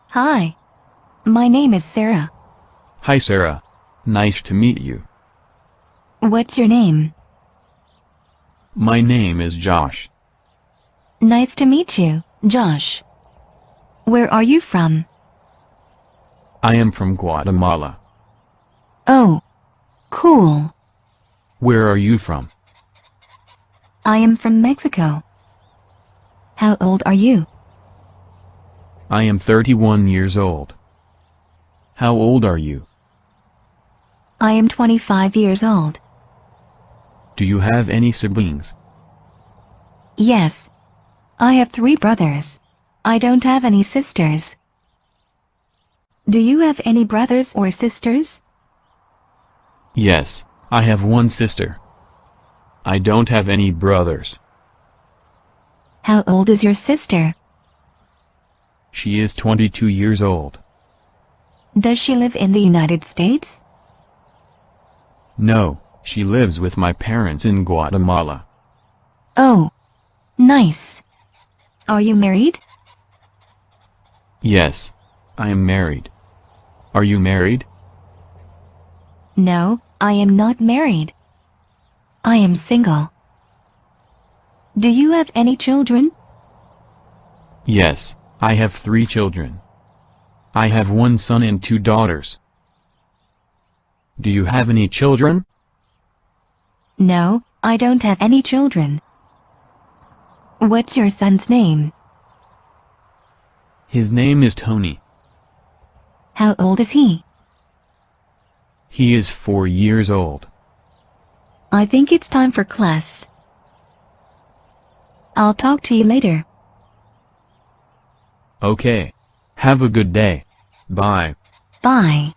Hi. My name is Sarah. Hi Sarah. Nice to meet you. What's your name? My name is Josh. Nice to meet you, Josh. Where are you from? I am from Guatemala. Oh, cool. Where are you from? I am from Mexico. How old are you? I am 31 years old. How old are you? I am 25 years old. Do you have any siblings? Yes. I have 3 brothers. I don't have any sisters. Do you have any brothers or sisters? Yes, I have one sister. I don't have any brothers. How old is your sister? She is 22 years old. Does she live in the United States? No, she lives with my parents in Guatemala. Oh, nice. Are you married? Yes, I am married. Are you married? No, I am not married. I am single. Do you have any children? Yes, I have 3 children. I have 1 son and 2 daughters. Do you have any children? No, I don't have any children. What's your son's name? His name is Tony. How old is he? He is 4 years old. I think it's time for class. I'll talk to you later. Okay. Have a good day. Bye. Bye.